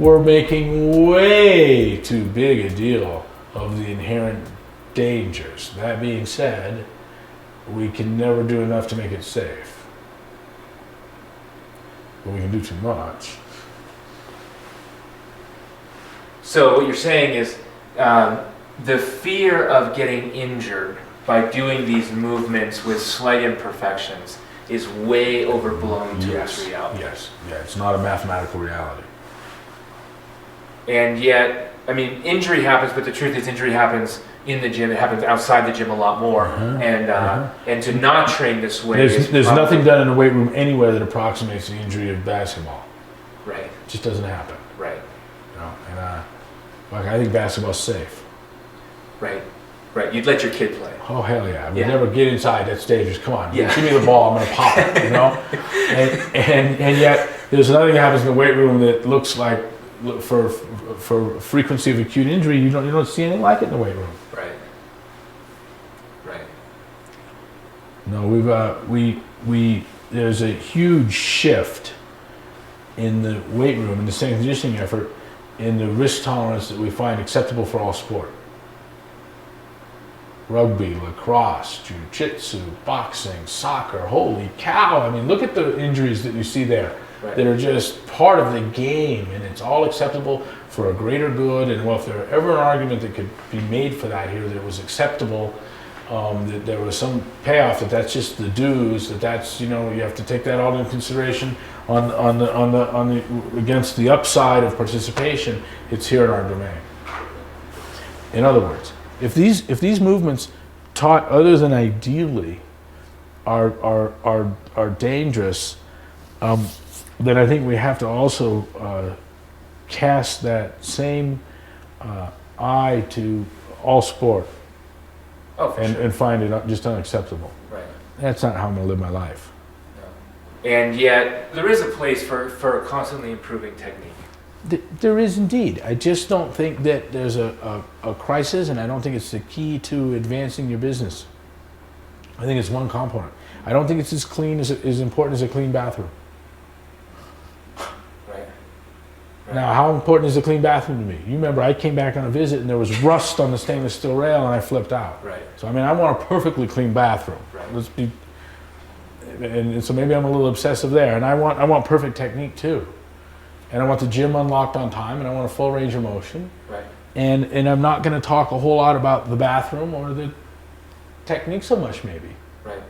we're making way too big a deal of the inherent dangers. That being said, we can never do enough to make it safe. But we can do too much. So what you're saying is the fear of getting injured by doing these movements with slight imperfections is way overblown to its reality. Yes, yeah, it's not a mathematical reality. And yet, I mean, injury happens, but the truth is injury happens in the gym. It happens outside the gym a lot more. And to not train this way there's nothing done in the weight room anywhere that approximates the injury of basketball. Right. It just doesn't happen. Right. You know, and like I think basketball's safe. Right. Right. You'd let your kid play. Oh hell yeah! We'd never get inside. That's dangerous. Come on, Yeah. give me the ball. I'm gonna pop it. You know. and yet there's nothing that happens in the weight room that looks like for frequency of acute injury. You don't see anything like it in the weight room. Right. Right. No, we there's a huge shift in the weight room in the strength and conditioning effort in the risk tolerance that we find acceptable for all sport. Rugby, lacrosse, jiu-jitsu, boxing, soccer, holy cow. I mean, look at the injuries that you see there that are just part of the game, and it's all acceptable for a greater good. And well, if there were ever an argument that could be made for that here, that it was acceptable, that there was some payoff, that's just the dues, that's, you have to take that all into consideration on the against the upside of participation, it's here in our domain. In other words, if these movements taught other than ideally are dangerous, then I think we have to also cast that same eye to all sport and find it just unacceptable. Right. That's not how I'm going to live my life. No. And yet there is a place for constantly improving technique. There is indeed. I just don't think that there's a crisis, and I don't think it's the key to advancing your business. I think it's one component. I don't think it's as important as a clean bathroom. Right. Now, how important is a clean bathroom to me? You remember I came back on a visit and there was rust on the stainless steel rail and I flipped out. Right. So I want a perfectly clean bathroom. Right. Let's be, and so maybe I'm a little obsessive there. And I want perfect technique too. And I want the gym unlocked on time, and I want a full range of motion. Right. And I'm not going to talk a whole lot about the bathroom or the technique so much, maybe. Right.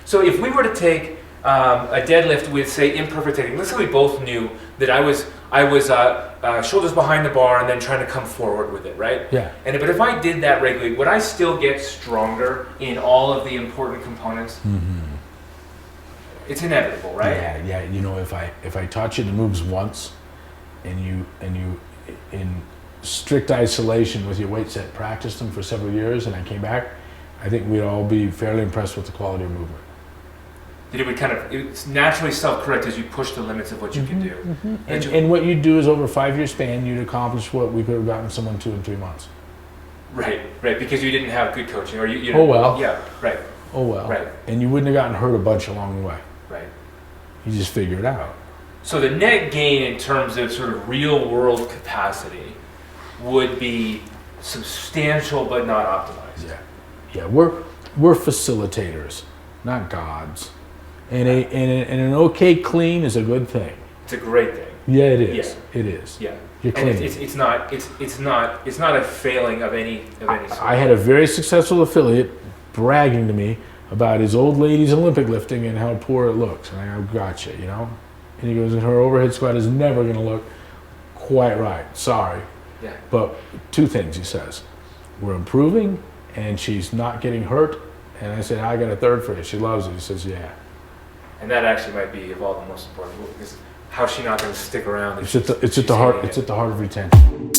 So if we were to take a deadlift with, say, imperfect technique, let's say we both knew that I was shoulders behind the bar and then trying to come forward with it, right? Yeah. But if I did that regularly, would I still get stronger in all of the important components? Mm-hmm. It's inevitable, right? Yeah. If I taught you the moves once, and you in strict isolation with your weight set practiced them for several years, and I came back, I think we'd all be fairly impressed with the quality of movement. That it's naturally self-correct as you push the limits of what you can do. Mm-hmm. And what you'd do is over a 5-year span, you'd accomplish what we could have gotten someone 2 and 3 months. Right, because you didn't have good coaching, or you. Oh well. Yeah, right. Oh well. Right. And you wouldn't have gotten hurt a bunch along the way. Right. You just figure it out. So the net gain in terms of sort of real world capacity would be substantial but not optimized. Yeah. We're facilitators, not gods. And an okay clean is a good thing. It's a great thing. Yeah, it is. Yeah. It is. Yeah. You're clean. And it's not a failing of any sort. I had a very successful affiliate bragging to me about his old lady's Olympic lifting and how poor it looks. And I go, gotcha, And he goes, her overhead squat is never going to look quite right. Sorry. Yeah. But 2 things, he says. We're improving, and she's not getting hurt. And I said, I got a 3rd for you. She loves it. He says, yeah. And that actually might be of all the most important, because how's she not going to stick around? It's at the heart of retention.